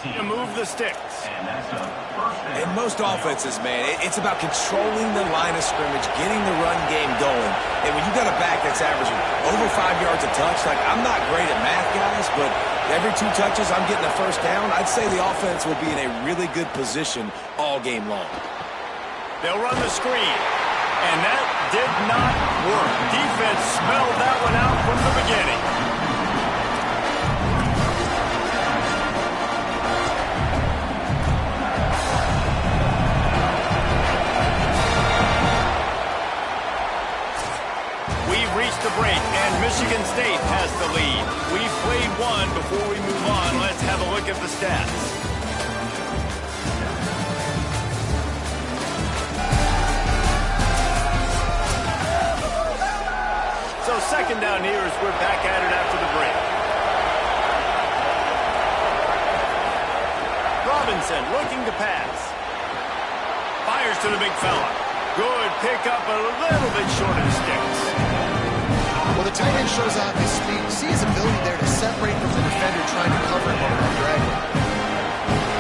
To move the sticks. In most offenses, man, it's about controlling the line of scrimmage, getting the run game going. And when you got a back that's averaging over 5 yards a touch, like, I'm not great at math, guys, but every 2 touches I'm getting a first down, I'd say the offense will be in a really good position all game long. They'll run the screen. And that did not work. Defense smelled that one out from the beginning. We've reached the break, and Michigan State has the lead. We've played one. Before we move on, let's have a look at the stats. So second down here as we're back at it after the break. Robinson looking to pass. Fires to the big fella. Good pickup, a little bit short of the sticks. Well, the tight end shows off his speed. You see his ability there to separate from the defender trying to cover him on that drag.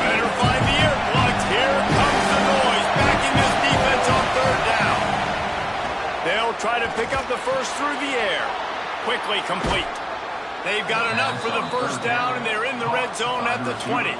Better find the air plugs. Here comes the noise. Backing this defense on third down. They'll try to pick up the first through the air. Quickly complete. They've got enough for the first down, and they're in the red zone at the 20.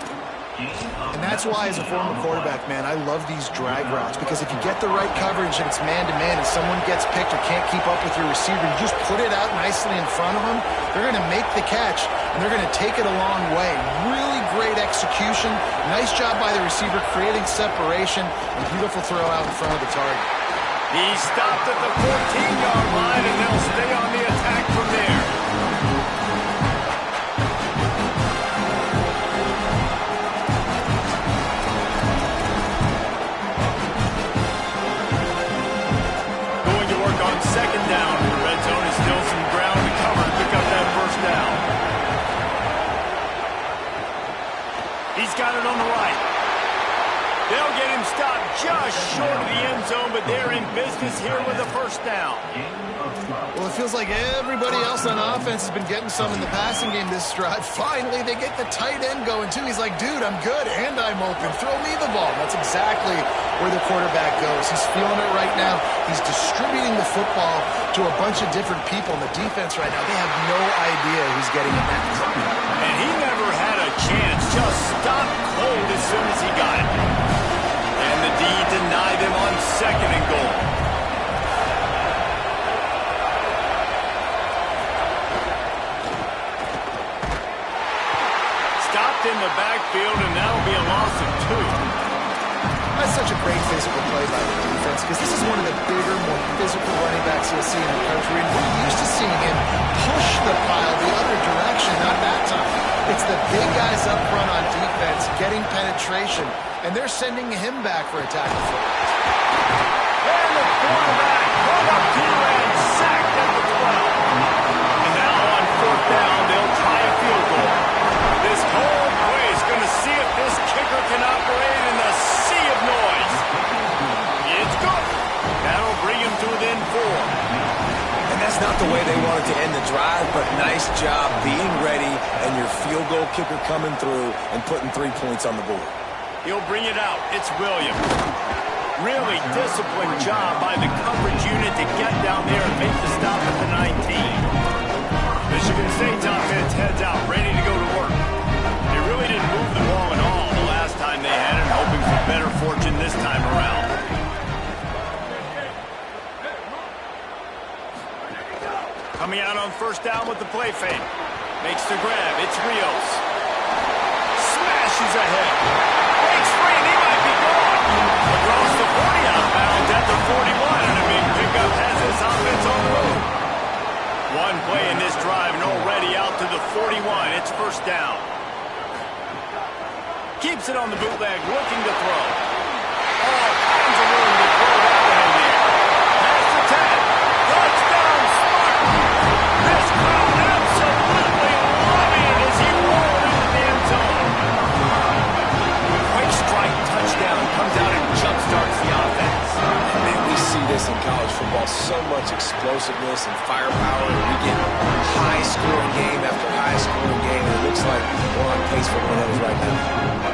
And that's why, as a former quarterback, man, I love these drag routes, because if you get the right coverage and it's man-to-man and someone gets picked or can't keep up with your receiver, you just put it out nicely in front of them, they're going to make the catch, and they're going to take it a long way. Really great execution. Nice job by the receiver creating separation. A beautiful throw out in front of the target. He stopped at the 14-yard line, and they'll stay on the attack from there. Going to work on second down. The red zone is still some ground to cover to pick up that first down. He's got it on the right. They'll get him stopped just short of the end zone, but they're in business here with a first down. Well, it feels like everybody else on offense has been getting some in the passing game this drive. Finally, they get the tight end going, too. He's like, dude, I'm good, and I'm open. Throw me the ball. That's exactly where the quarterback goes. He's feeling it right now. He's distributing the football to a bunch of different people. And the defense right now, they have no idea who's getting it next. And he never had a chance. Just stopped cold as soon as he got it. And the D denied him on second and goal. Stopped in the backfield, and that'll be a loss of 2. That's such a great physical play by the defense, because this is one of the bigger, more physical running backs you'll see in the country. And we're used to seeing him push the pile the other direction, not that time. It's the big guys up front on defense getting penetration, and they're sending him back for a tackle for it. And the quarterback brought up here and sacked at the 12. And now on fourth down, they'll try a field goal. This whole play is going to see if this kicker can operate in the sea of noise. It's good. That'll bring him to within 4. And that's not the way they wanted to end the drive, but nice job being ready and your field goal kicker coming through and putting 3 points on the board. He'll bring it out. It's Williams. Really disciplined job by the coverage unit to get down there and make the stop at the 19. Michigan State's offense heads out, ready to go to work. They really didn't move the ball at all the last time they had it, hoping for better fortune this time around. Coming out on first down with the play fake. Makes the grab. It's Rios. Smashes ahead. Breaks free, and he might be gone. Across the 40 outbound at the 41, and a big pickup has his offense on the move. One play in this drive, and already out to the 41. It's first down. Keeps it on the bootleg, looking to throw. All kinds of room to throw that one in there. Pass the 10. Touchdown, Spartan. This crowd absolutely loving it as he rolled into the end zone. Quick strike touchdown comes out and jumpstarts the offense. Man, we see this in college football, so much explosiveness and firepower. We get high-scoring game after high-scoring game, and it looks like we're on pace for one of those right now.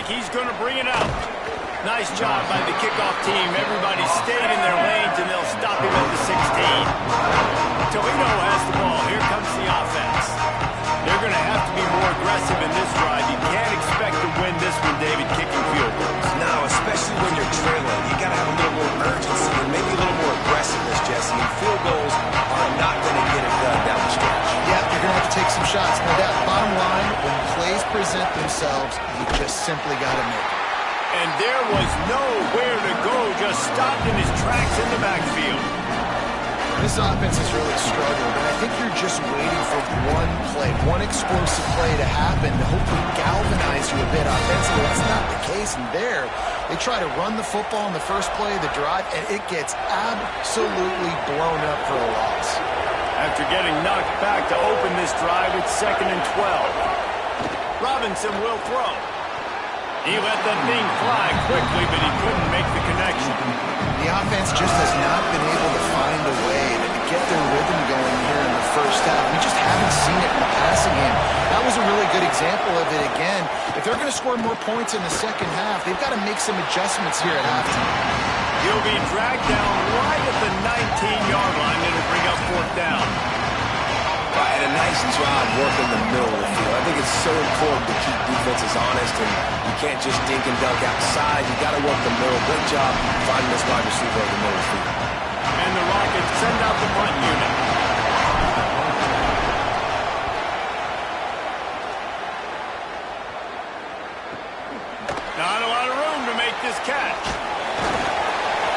he's going to bring it out. Nice job by the kickoff team. Everybody stayed in their lanes, and they'll stop him at the 16. Toledo has the ball. Here comes the offense. They're going to have to be more aggressive in this drive. You can't expect to win this one, David, kicking field goals. No, especially when you're trailing. You got to have a little more urgency and maybe a little more aggressiveness, Jesse. And field goals are not going to get it done down the stretch. Yeah, you're going to have to take some shots, no doubt. Bottom line, when plays present themselves, you just simply got to make it. And there was nowhere to go, just stopped in his tracks in the backfield. This offense has really struggled, and I think you're just waiting for one play, one explosive play to happen to hopefully galvanize you a bit offensively. That's not the case, and there, they try to run the football in the first play of the drive, and it gets absolutely blown up for a loss. After getting knocked back to open this drive, it's 2nd and 12. Robinson will throw. He let the thing fly quickly, but he couldn't make the connection. The offense just has not been able to find a way to get their rhythm going here in the first half. We just haven't seen it in the passing game. That was a really good example of it again. If they're going to score more points in the second half, they've got to make some adjustments here at halftime. He'll be dragged down right at the 19-yard line. It'll bring up 4th down. And a nice job working the middle of the field. I think it's so important to keep defenses honest, and you can't just dink and dunk outside. You got to work the middle. Great job finding this wide receiver over the middle of the field. And the Rockets send out the punt unit. Not a lot of room to make this catch.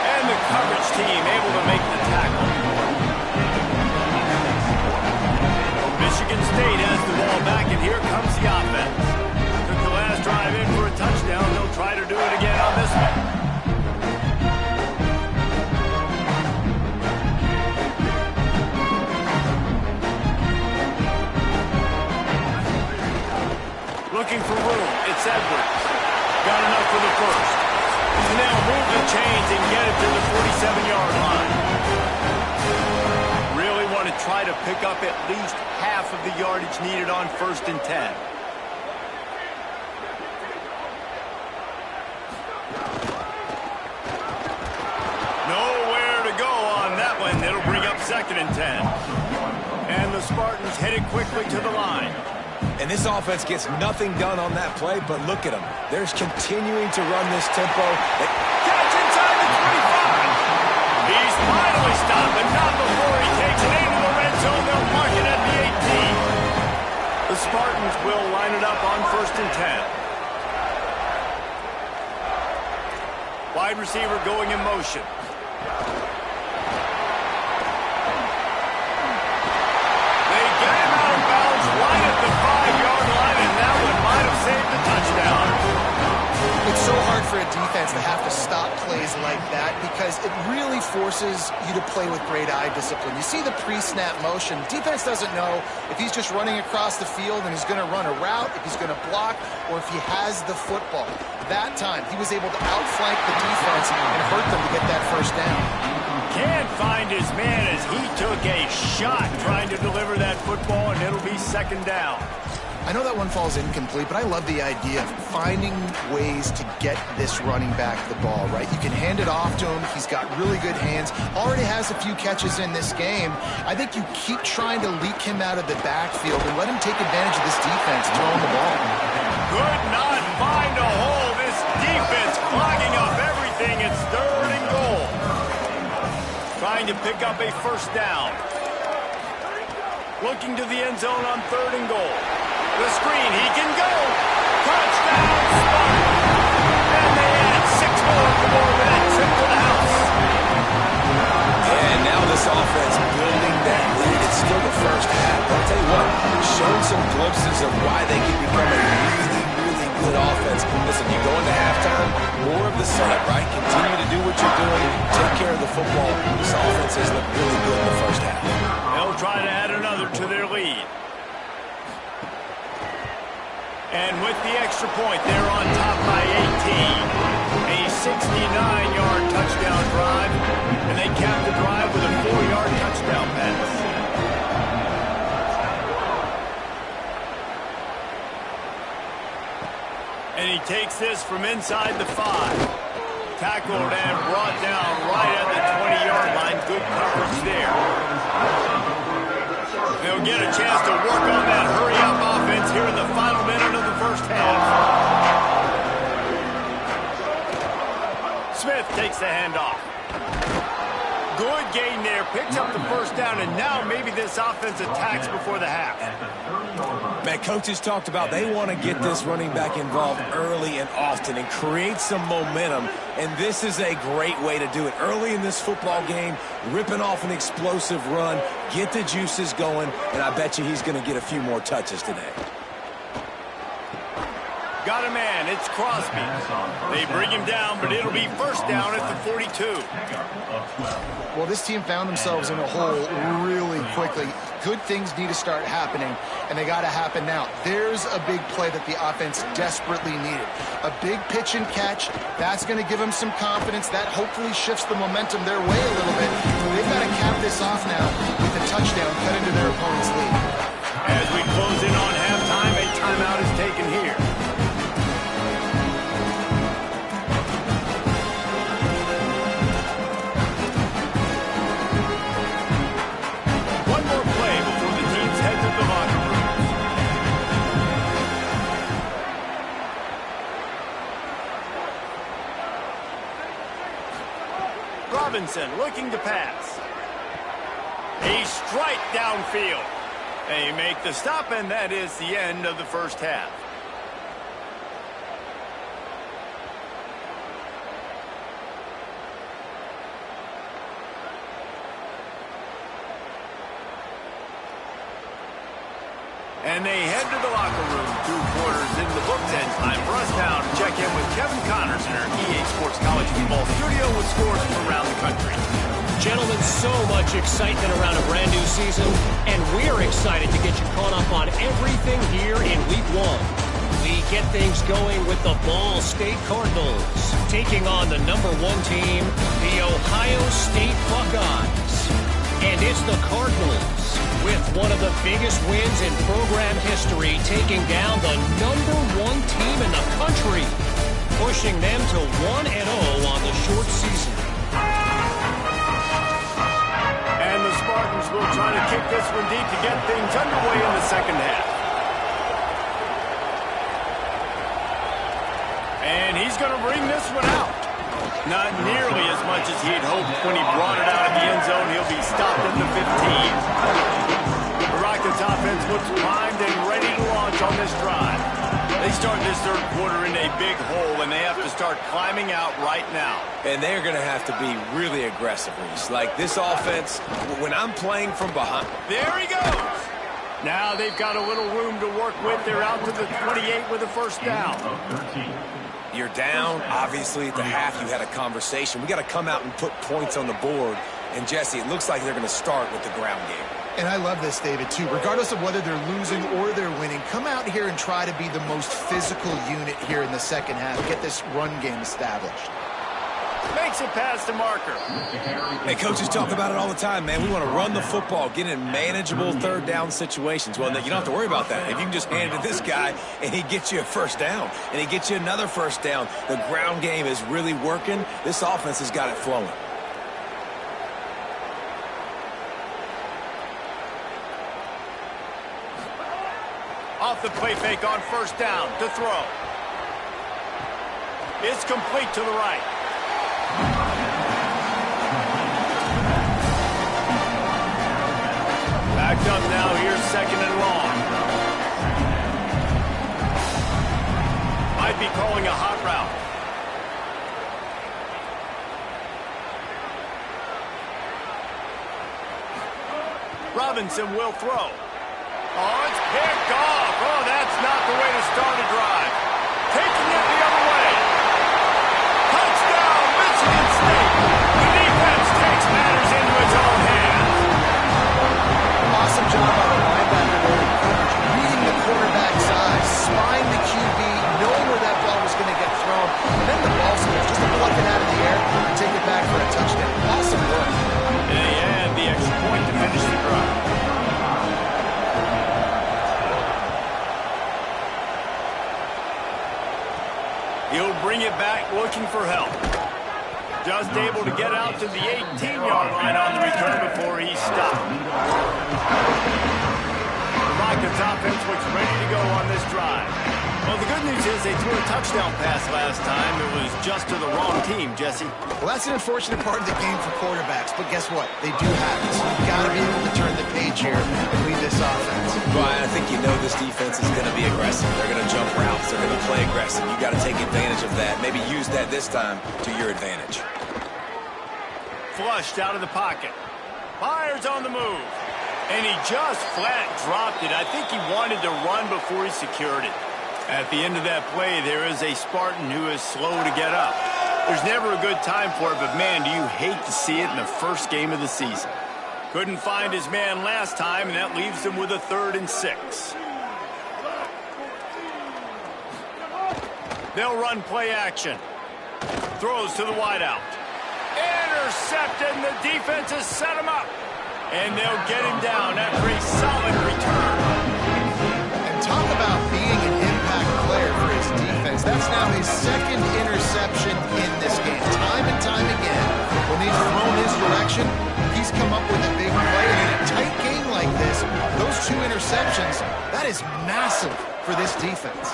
And the coverage team able to make the tackle. Michigan State has the ball back, and here comes the offense. Took the last drive in for a touchdown. They'll try to do it again on this one. Looking for room. It's Edwards. Got enough for the first. And they'll move the chains and get it to the 47-yard line. Really want to try to pick up at least half of the yardage needed on 1st and 10. Nowhere to go on that one. It'll bring up 2nd and 10. And the Spartans headed quickly to the line. And this offense gets nothing done on that play, but look at them. They're continuing to run this tempo. Catch inside the 25. He's finally stopped, but not before he takes it into the red zone. They'll mark it at the 18. The Spartans will line it up on 1st and 10. Wide receiver going in motion. They get him out of bounds right at the 5-yard line, and that one might have saved the touchdown. It's so hard for a defense to have to stop plays like that because it really forces you to play with great eye discipline. You see the pre-snap motion. Defense doesn't know if he's just running across the field and he's going to run a route, if he's going to block, or if he has the football. That time, he was able to outflank the defense and hurt them to get that first down. Can't find his man as he took a shot trying to deliver that football, and it'll be 2nd down. I know that one falls incomplete, but I love the idea of finding ways to get this running back the ball, right? You can hand it off to him. He's got really good hands. Already has a few catches in this game. I think you keep trying to leak him out of the backfield and let him take advantage of this defense throwing the ball. Could not find a hole. This defense clogging up everything. It's 3rd and goal. Trying to pick up a 1st down. Looking to the end zone on 3rd and goal. The screen, he can go. Touchdown, Spartans. And they add 6 more for that trip to the house. And now this offense building that lead. It's still the first half. But I'll tell you what, it's shown some glimpses of why they can become a really, really good offense. Listen, you go into halftime, more of the same, right? Continue to do what you're doing. Take care of the football. This offense has looked really good in the first half. They'll try to add another to their lead. And with the extra point, they're on top by 18. A 69-yard touchdown drive, and they cap the drive with a 4-yard touchdown pass. And And he takes this from inside the 5. Tackled and brought down right at the 20-yard line. Good coverage there. They'll get a chance to work on that hurry-up offense here in the final minute of the first half. Smith takes the handoff. Good gain there. Picks up the first down, and now maybe this offense attacks before the half. Man, coaches talked about they want to get this running back involved early and often and create some momentum, and this is a great way to do it. Early in this football game, ripping off an explosive run, get the juices going, and I bet you he's going to get a few more touches today. Got a man. It's Crosby. They bring him down, but it'll be first down at the 42. Well, this team found themselves in a hole really quickly. Good things need to start happening, and they got to happen now. There's a big play that the offense desperately needed. A big pitch and catch. That's going to give them some confidence. That hopefully shifts the momentum their way a little bit. So they've got to cap this off now with a touchdown cut into their opponent's lead. As we close in on halftime, a timeout is taken here. Robinson looking to pass. A strike downfield. They make the stop, and that is the end of the first half. And they head to the locker room. 2 quarters in the books, and time for us now to check in with Kevin Connors in our EA Sports College Football Studio with scores from around the country. Gentlemen, so much excitement around a brand new season, and we're excited to get you caught up on everything here in Week 1. We get things going with the Ball State Cardinals, taking on the #1 team, the Ohio State Buckeyes. And it's the Cardinals, with one of the biggest wins in program history, taking down the #1 team in the country, pushing them to 1-0 on the short season. And the Spartans will try to kick this one deep to get things underway in the second half. And he's going to bring this one out. Not nearly as much as he had hoped when he brought it out of the end zone. He'll be stopped at the 15. The Rockets offense looks primed and ready to launch on this drive. They start this third quarter in a big hole, and they have to start climbing out right now. And they're going to have to be really aggressive. Like this offense, when I'm playing from behind. There he goes. Now they've got a little room to work with. They're out to the 28 with a first down. You're down. Obviously, at the half, you had a conversation. We got to come out and put points on the board. And, Jesse, it looks like they're going to start with the ground game. And I love this, David, too. Regardless of whether they're losing or they're winning, come out here and try to be the most physical unit here in the second half. Get this run game established. Makes it past the marker. Hey, coaches talk about it all the time, man. We want to run the football, get in manageable third down situations. Well, you don't have to worry about that. If you can just hand it to this guy and he gets you a first down and he gets you another first down, the ground game is really working. This offense has got it flowing. Off the play fake on first down to throw. It's complete to the right. Backed up now, here's second and long. Might be calling a hot route. Robinson will throw. Oh, it's picked off. Oh, that's not the way to start a drive. Taking it the other way. Touchdown, Michigan State. The defense takes matters into its own hands. Awesome job by the linebacker there. Reading the quarterback's eyes, spying the QB, knowing where that ball was going to get thrown, and then the ball skills, just to pluck it out of the air and take it back for a touchdown. Awesome work. And he had the extra point to finish the drive. Just able to get out to the 18-yard line on the return before he stopped. The Rockets offense looks ready to go on this drive. Well, the good news is they threw a touchdown pass last time. It was just to the wrong team, Jesse. Well, that's an unfortunate part of the game for quarterbacks, but guess what? They do have it, so you've got to be able to turn the page here and lead this offense. Brian, I think you know this defense is going to be aggressive. They're going to jump routes. They're going to play aggressive. You got to take advantage of that. Maybe use that this time to your advantage. Flushed out of the pocket. Fires on the move. And he just flat dropped it. I think he wanted to run before he secured it. At the end of that play, there is a Spartan who is slow to get up. There's never a good time for it, but man, do you hate to see it in the first game of the season. Couldn't find his man last time, and that leaves him with a 3rd and 6. They'll run play action. Throws to the wideout. Intercepted, and the defense has set him up. And they'll get him down after a solid return. And talk about being an impact player for his defense. That's now his 2nd interception in this game. Time and time again, when they've thrown his direction, he's come up with a big play. And in a tight game like this, those 2 interceptions, that is massive for this defense.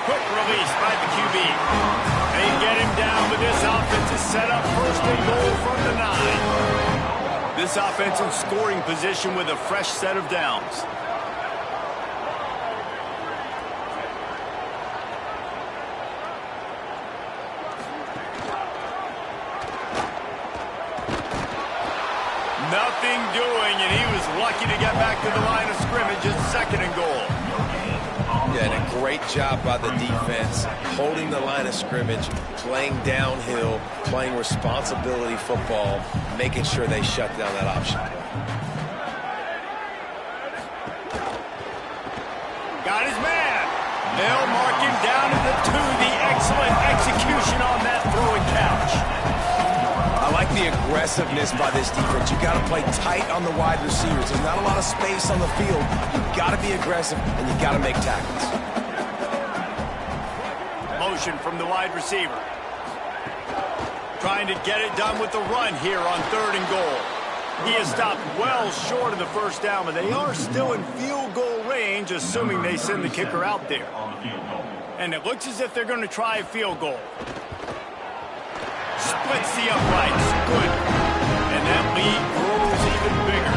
Quick release by the QB. They get him down, but this offense is set up 1st and goal from the 9. This offense in scoring position with a fresh set of downs. Nothing doing, and he was lucky to get back to the line of scrimmage at 2nd and goal. Yeah, and a great job by the defense, holding the line of scrimmage, playing downhill, playing responsibility football, making sure they shut down that option. Got his man. They'll mark him down at the 2. The excellent execution on that throw and catch. I like the aggressiveness by this defense. You got to play tight on the wide receivers. There's not a lot of space on the field. You got to be aggressive, and you got to make tackles. Motion from the wide receiver. Trying to get it done with the run here on 3rd and goal. He has stopped well short of the 1st down, but they are still in field goal range, assuming they send the kicker out there. And it looks as if they're going to try a field goal. Splits the uprights. Good. And that lead grows even bigger.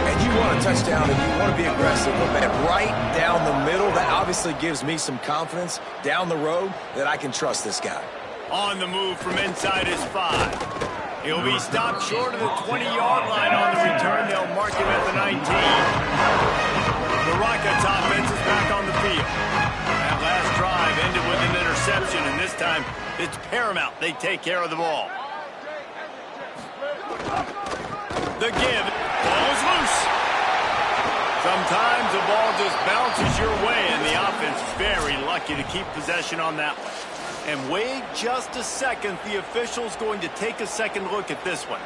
And you want a touchdown and you want to be aggressive, but man, right down the middle, that obviously gives me some confidence down the road that I can trust this guy. On the move from inside his 5. He'll be stopped short of the 20-yard line on the return. They'll mark him at the 19. The Rockets offense is back on the field. That last drive ended with an interception, and this time it's paramount they take care of the ball. The give. Ball is loose. Sometimes the ball just bounces your way, and the offense very lucky to keep possession on that one. And wait just a second. The official's going to take a second look at this one.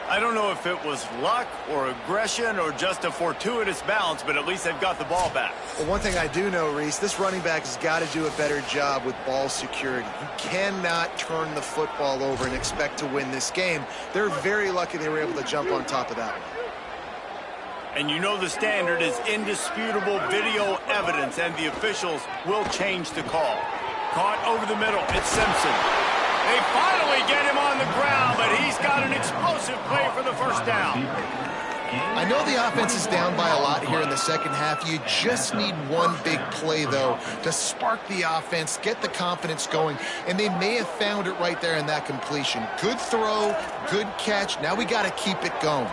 I don't know if it was luck or aggression or just a fortuitous bounce, but at least they've got the ball back. Well, one thing I do know, Reese, this running back has got to do a better job with ball security. You cannot turn the football over and expect to win this game. They're very lucky they were able to jump on top of that one. And you know the standard is indisputable video evidence, and the officials will change the call. Caught over the middle. It's Simpson. They finally get him on the ground, but he's got an explosive play for the 1st down. I know the offense is down by a lot here in the 2nd half. You just need one big play, though, to spark the offense, get the confidence going, and they may have found it right there in that completion. Good throw, good catch. Now we got to keep it going.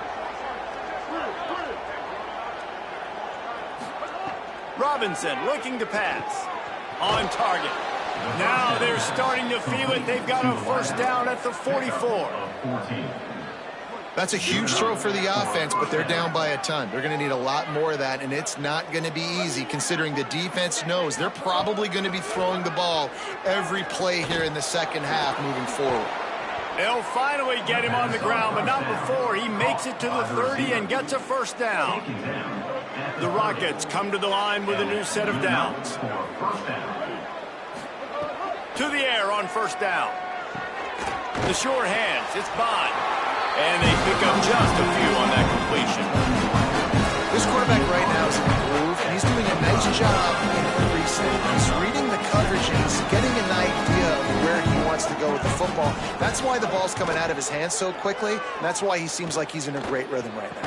Robinson looking to pass. On target. Now they're starting to feel it. They've got a 1st down at the 44. That's a huge throw for the offense, but they're down by a ton. They're going to need a lot more of that, and it's not going to be easy considering the defense knows they're probably going to be throwing the ball every play here in the 2nd half moving forward. They'll finally get him on the ground, but not before he makes it to the 30 and gets a 1st down. The Rockets come to the line with a new set of downs. To the air on 1st down. The sure hands, it's Bond. And they pick up just a few on that completion. This quarterback right now is in the groove, and he's doing a nice job increasing. He's reading the coverage, and he's getting an idea of where he wants to go with the football. That's why the ball's coming out of his hands so quickly, and that's why he seems like he's in a great rhythm right now.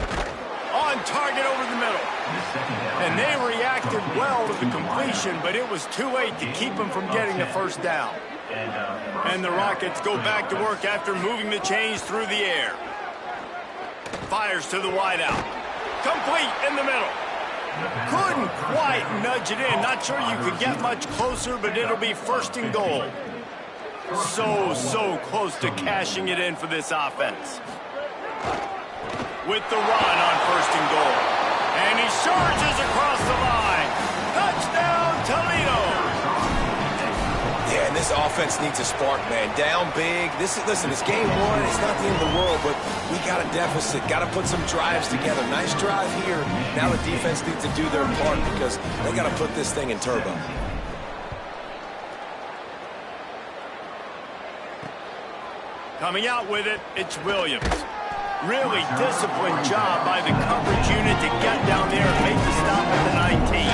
On target over the middle. And they reacted well to the completion, but it was too late to keep him from getting the first down. And the Rockets go back to work after moving the chains through the air. Fires to the wideout. Complete in the middle. Couldn't quite nudge it in. Not sure you could get much closer, but it'll be first and goal. So close to cashing it in for this offense. With the run on first and goal. And he surges across the line. Touchdown, Toledo! Yeah, and this offense needs a spark, man. Down big. Listen, it's game one. It's not the end of the world, but we got a deficit. Got to put some drives together. Nice drive here. Now the defense needs to do their part because they got to put this thing in turbo. Coming out with it, it's Williams. Really disciplined job by the coverage unit to get down there and make the stop at the 19.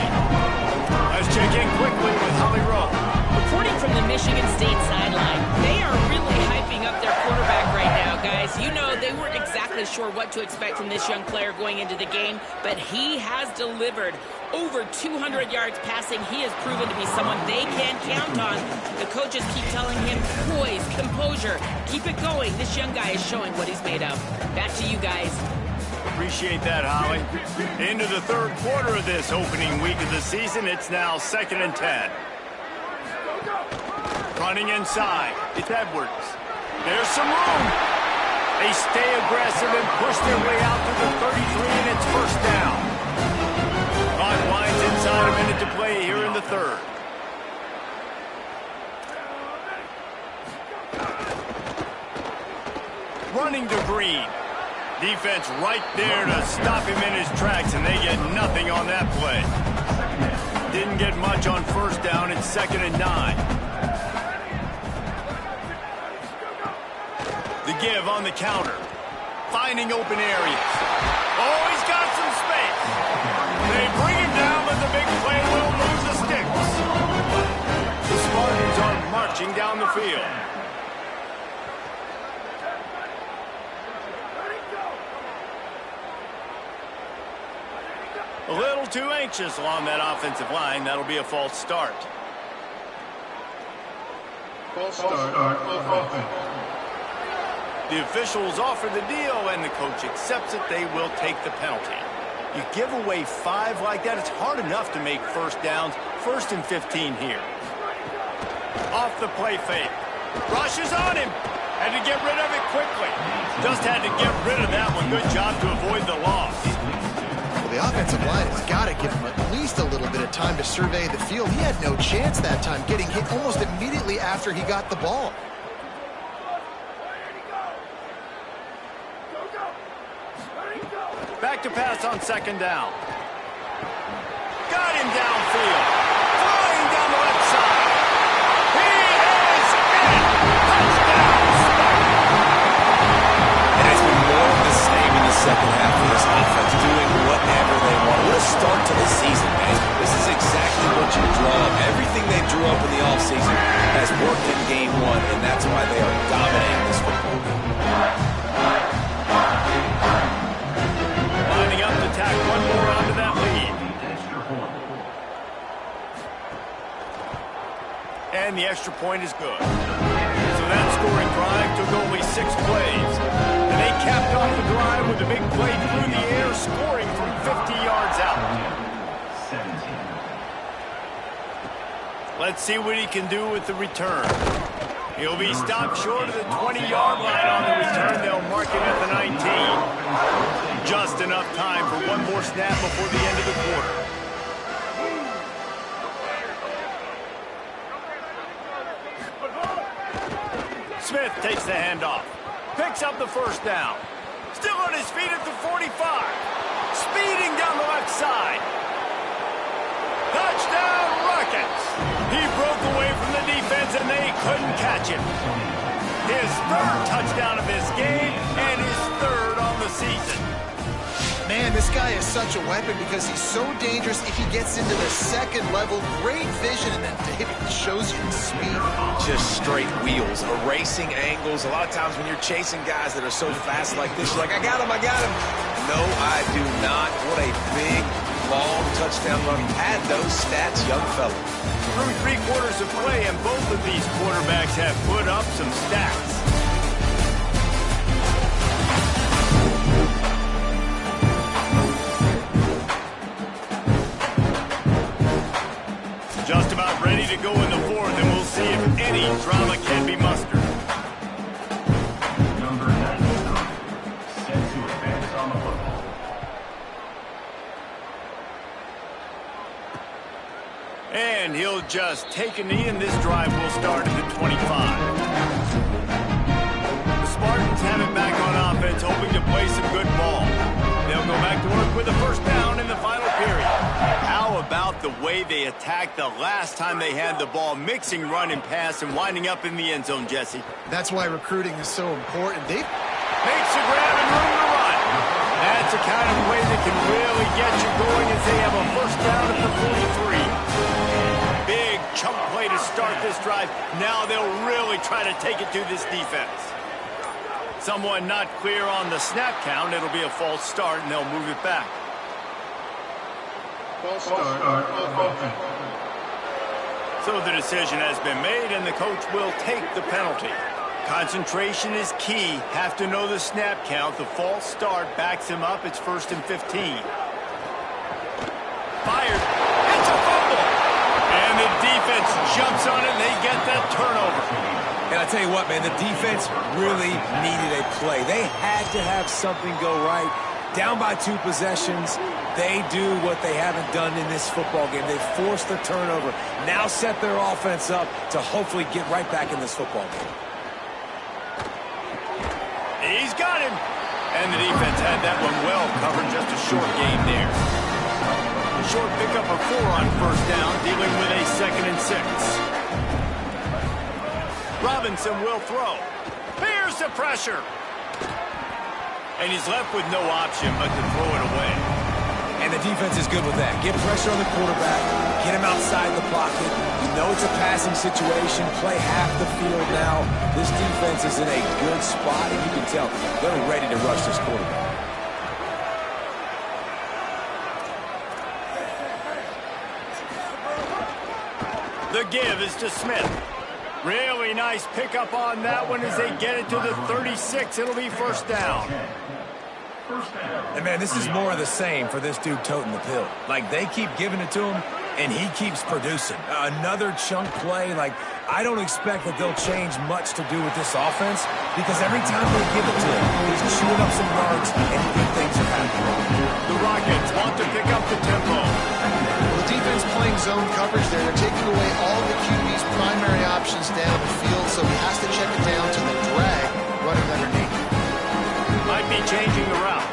Let's check in quickly with Holly Rowe. Reporting from the Michigan State sideline, they are really hyping up their quarterback right now, guys. You know, they weren't exactly sure what to expect from this young player going into the game, but he has delivered over 200 yards passing. He has proven to be someone they can count on. The coaches keep telling him, poise, composure, keep it going. This young guy is showing what he's made of. Back to you guys. Appreciate that, Holly. Into the third quarter of this opening week of the season, it's now 2nd and 10. Running inside, it's Edwards. There's some room. They stay aggressive and push their way out to the 33, and it's first down. Clock winds inside, a minute to play here in the third. Running to Green. Defense right there to stop him in his tracks, and they get nothing on that play. Didn't get much on first down. It's 2nd and 9. The give on the counter. Finding open areas. Oh, he's got some space. They bring him down, but the big play will move the sticks. The Spartans are marching down the field. A little too anxious along that offensive line. That'll be a false start. False start. The officials offer the deal, and the coach accepts it. They will take the penalty. You give away 5 like that, it's hard enough to make first downs. 1st and 15 here. Off the play fake. Rushes on him. Had to get rid of it quickly. Just had to get rid of that one. Good job to avoid the loss. Well, the offensive line has got to give him at least a little bit of time to survey the field. He had no chance that time, getting hit almost immediately after he got the ball. Back to pass on 2nd down. Got him downfield. Flying down the left side. He is in. Touchdown, Spartans. And it's been more of the same in the second half of this offense, doing whatever they want. What a start to the season, man. This is exactly what you draw up. Everything they drew up in the offseason has worked in game one, and that's why they are dominating this football game. Lining up to tack one more onto that lead. And the extra point is good. So that scoring drive took only 6 plays. And they capped off the drive with a big play through the air, scoring from 50 yards out. Let's see what he can do with the return. He'll be stopped short of the 20-yard line on the return. They'll mark him at the 19. Just enough time for one more snap before the end of the quarter. Smith takes the handoff. Picks up the first down. Still on his feet at the 45. Speeding down the left side. Touchdown, Rockets! He broke away from the defense, and they couldn't catch him. His Touchdown of this game and his third on the season. Man, this guy is such a weapon because he's so dangerous if he gets into the second level. Great vision, and then David shows you the speed. Just straight wheels, erasing angles. A lot of times when you're chasing guys that are so fast like this, you're like, I got him, I got him. No, I do not. What a big, long touchdown run. Had those stats, young fella. Through 3 quarters of play, and both of these quarterbacks have put up some stats. Just about ready to go in the fourth, and we'll see if any drama can be mustered. Number 99, set to advance on the football. And he'll just take a knee, and this drive will start at the 25. The Spartans have it back on offense, hoping to play some good ball. They'll go back to work with a first down in the final period. How about the way they attacked the last time they had the ball, mixing run and pass and winding up in the end zone, Jesse? That's why recruiting is so important. They Makes a grab and room to run. That's the kind of play that can really get you going as they have a first down at the 43. Big chunk play to start this drive. Now they'll really try to take it to this defense. Someone not clear on the snap count. It'll be a false start, and they'll move it back. False start of offense. So the decision has been made, and the coach will take the penalty. Concentration is key. Have to know the snap count. The false start backs him up. It's 1st and 15. Fired. It's a fumble. And the defense jumps on it, and they get that turnover. And I tell you what, man, the defense really needed a play. They had to have something go right. Down by 2 possessions, they do what they haven't done in this football game. They forced the turnover, now set their offense up to hopefully get right back in this football game. He's got him. And the defense had that one well covered. Just a short gain there. A short pickup of 4 on first down, dealing with a 2nd and 6. Robinson will throw. Here's the pressure. And he's left with no option but to throw it away. And the defense is good with that. Get pressure on the quarterback, get him outside the pocket. You know it's a passing situation. Play half the field now. This defense is in a good spot, and you can tell they're ready to rush this quarterback. The give is to Smith. Really nice pickup on that one as they get it to the 36. It'll be first down. And, man, this is more of the same for this dude toting the pill. Like, they keep giving it to him, and he keeps producing. Another chunk play. Like, I don't expect that they'll change much to do with this offense because every time they give it to him, he's chewing up some yards, and good things are happening. The Rockets want to pick up the tempo. The defense playing zone coverage there. They're taking away all the QB's primary options down the field, so he has to check it down to the drag running underneath. Might be changing the route.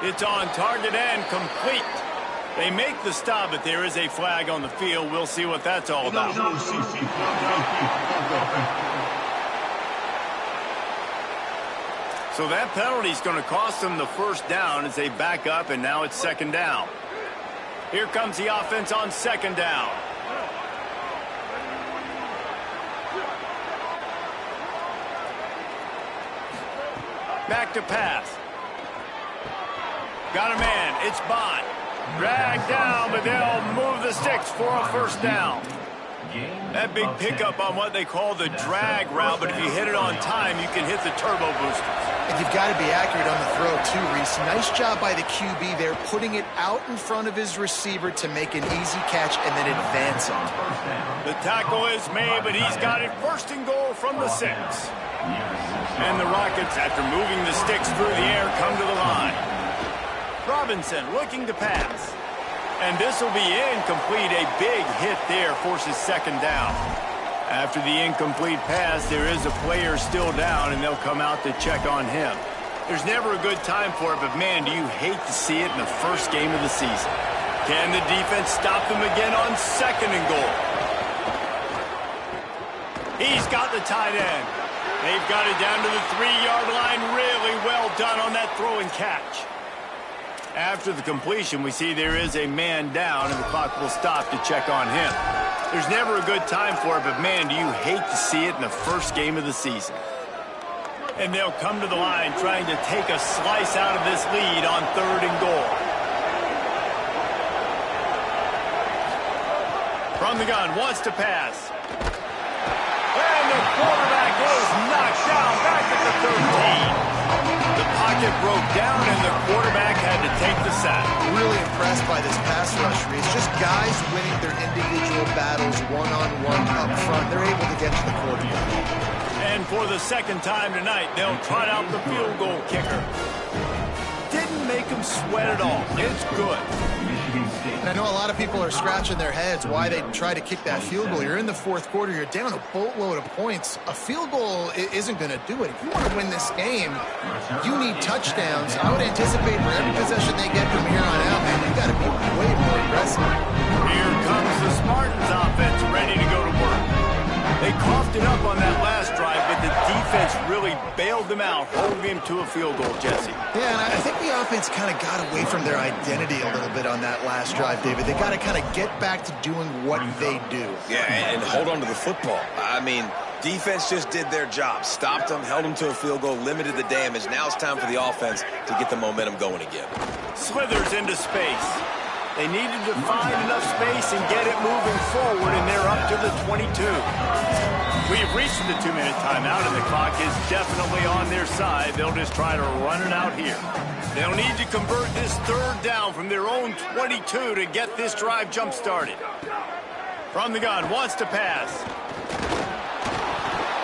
It's on target and complete. They make the stop, but there is a flag on the field. We'll see what that's all about. So that penalty is going to cost them the first down as they back up, and now it's 2nd down. Here comes the offense on 2nd down. Back to pass. Got a man. It's Bond. Dragged down, but they'll move the sticks for a first down. That big pickup on what they call the drag route, but if you hit it on time, you can hit the turbo boosters. And you've got to be accurate on the throw, too, Reese. Nice job by the QB there, putting it out in front of his receiver to make an easy catch and then advance it. The tackle is made, but he's got it 1st and goal from the 6. And the Rockets, after moving the sticks through the air, come to the line. Robinson looking to pass. And this will be incomplete. A big hit there forces 2nd down. After the incomplete pass, there is a player still down, and they'll come out to check on him. There's never a good time for it, but, man, do you hate to see it in the first game of the season. Can the defense stop them again on 2nd and goal? He's got the tight end. They've got it down to the 3-yard line. Really well done on that throw and catch. After the completion, we see there is a man down, and the clock will stop to check on him. There's never a good time for it, but man, do you hate to see it in the first game of the season. And they'll come to the line trying to take a slice out of this lead on 3rd and goal. From the gun, wants to pass. And the quarterback is knocked down back at the 13. The pocket broke down, and the quarterback had to take the sack. Really impressed by this pass rush. It's just guys winning their individual battles one-on-one up front. They're able to get to the quarterback. And for the 2nd time tonight, they'll trot out the field goal kicker. Didn't make him sweat at all. It's good. And I know a lot of people are scratching their heads why they try to kick that field goal. You're in the 4th quarter. You're down a boatload of points. A field goal isn't going to do it. If you want to win this game, you need touchdowns. I would anticipate for every possession they get from here on out, man, you got to be way more aggressive. Here comes the Spartans offense ready to go to work. They coughed it up on that last drive, but the defense really bailed them out, holding him to a field goal, Jesse. Yeah, and I think the offense kind of got away from their identity a little bit on that last drive, David. They got to kind of get back to doing what they do. Yeah, and hold on to the football. I mean, defense just did their job. Stopped them, held them to a field goal, limited the damage. Now it's time for the offense to get the momentum going again. Slithers into space. They needed to find enough space and get it moving forward, and they're up to the 22. We've reached the 2-minute timeout, and the clock is definitely on their side. They'll just try to run it out here. They'll need to convert this 3rd down from their own 22 to get this drive jump-started. From the gun, wants to pass.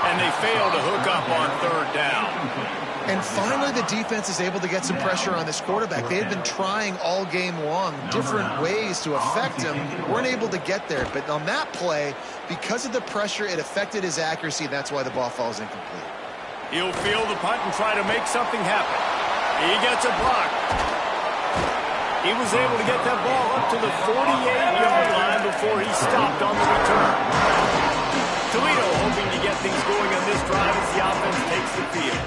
And they fail to hook up on 3rd down. And finally, the defense is able to get some pressure on this quarterback. They had been trying all game long different ways to affect him. Weren't able to get there. But on that play, because of the pressure, it affected his accuracy. And that's why the ball falls incomplete. He'll field the punt and try to make something happen. He gets a block. He was able to get that ball up to the 48-yard line before he stopped on the return. Toledo hoping to get things going on this drive as the offense takes the field.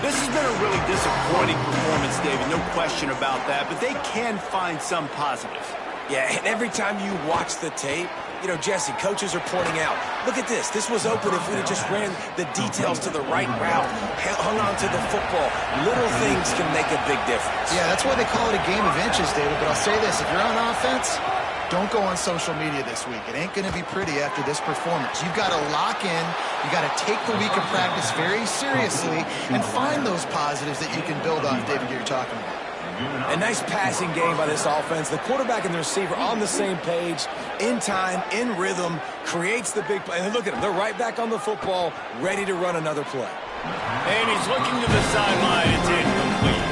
This has been a really disappointing performance, David, no question about that, but they can find some positives. Yeah, and every time you watch the tape, you know, Jesse, coaches are pointing out, look at this. This was open if we'd have just ran the details to the right route, hung on to the football. Little things can make a big difference. Yeah, that's why they call it a game of inches, David. But I'll say this, if you're on offense, don't go on social media this week. It ain't going to be pretty after this performance. You've got to lock in. You got to take the week of practice very seriously and find those positives that you can build off, David, you're talking about. A nice passing game by this offense. The quarterback and the receiver on the same page, in time, in rhythm, creates the big play. And look at them. They're right back on the football, ready to run another play. And he's looking to the sideline. It's incomplete.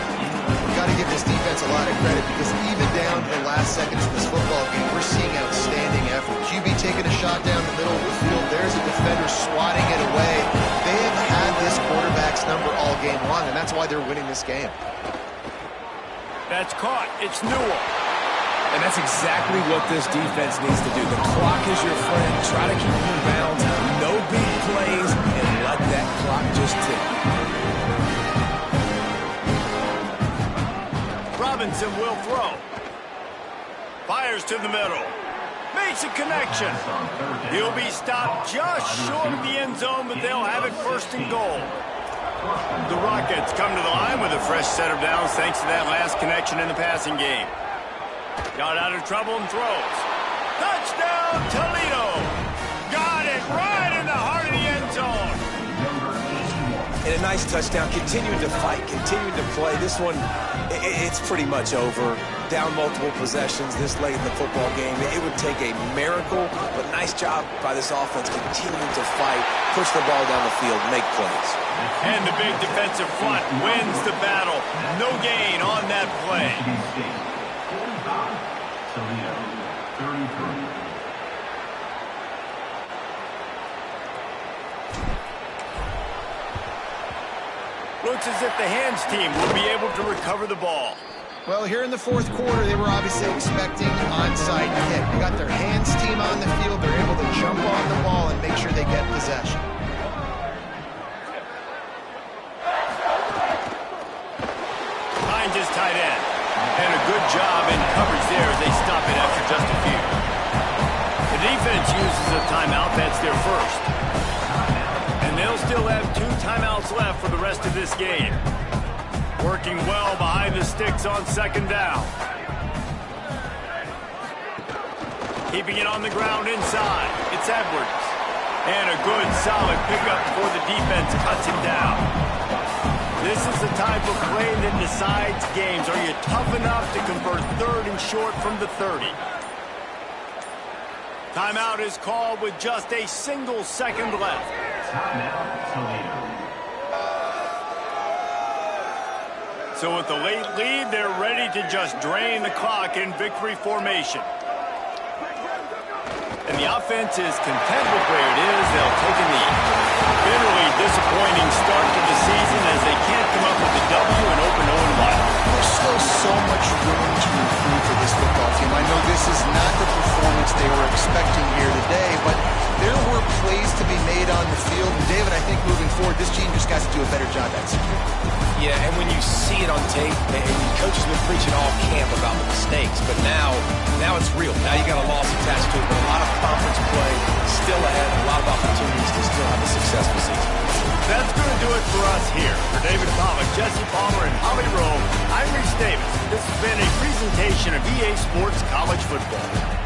Got to give this defense a lot of credit because even down to the last seconds of this football game, we're seeing outstanding effort. QB taking a shot down the middle of the field. There's a defender swatting it away. They have had this quarterback's number all game long, and that's why they're winning this game. That's caught. It's Newell. And that's exactly what this defense needs to do. The clock is your friend. Try to keep them in bounds. No big plays, and let that clock just tick. Robinson will throw. Fires to the middle. Makes a connection. He'll be stopped just short of the end zone, but they'll have it 1st and goal. The Rockets come to the line with a fresh set of downs thanks to that last connection in the passing game. Got out of trouble and throws. Touchdown, Toledo! Got it right in the heart of the end zone. And a nice touchdown, continuing to fight, continuing to play. This one, it's pretty much over. Down multiple possessions this late in the football game. It would take a miracle, but nice job by this offense continuing to fight, push the ball down the field, make plays. And the big defensive front wins the battle. No gain on that play. Toledo, 33. Looks as if the hands team will be able to recover the ball. Well, here in the fourth quarter, they were obviously expecting onside kick. They got their hands team on the field. They're able to jump on the ball and make sure they get possession. Behind his tight end. And a good job in coverage there as they stop it after just a few. The defense uses a timeout. That's their first. And they'll still have 2 timeouts left for the rest of this game. Working well behind the sticks on second down. Keeping it on the ground inside. It's Edwards. And a good, solid pickup before the defense cuts him down. This is the type of play that decides games. Are you tough enough to convert 3rd and short from the 30? Timeout is called with just a single second left. Timeout, Toledo. So with the late lead, they're ready to just drain the clock in victory formation. And the offense is content with where it is. They'll take a lead. Bitterly disappointing start to the season as they can't come up with a W and open 0-1. There's still so much room to improve for this football team. I know this is not the performance they were expecting here today, but there were plays to be made on the field. And David, I think moving forward, this team just got to do a better job executing. Yeah, and when you see it on tape, and the coach has been preaching all camp about the mistakes, but now it's real. Now you got a loss attached to it, but a lot of conference play still ahead, a lot of opportunities to still have a successful season. That's going to do it for us here. For David Pollack, Jesse Palmer, and Holly Rowe, I'm Reese Davis. This has been a presentation of EA Sports College Football.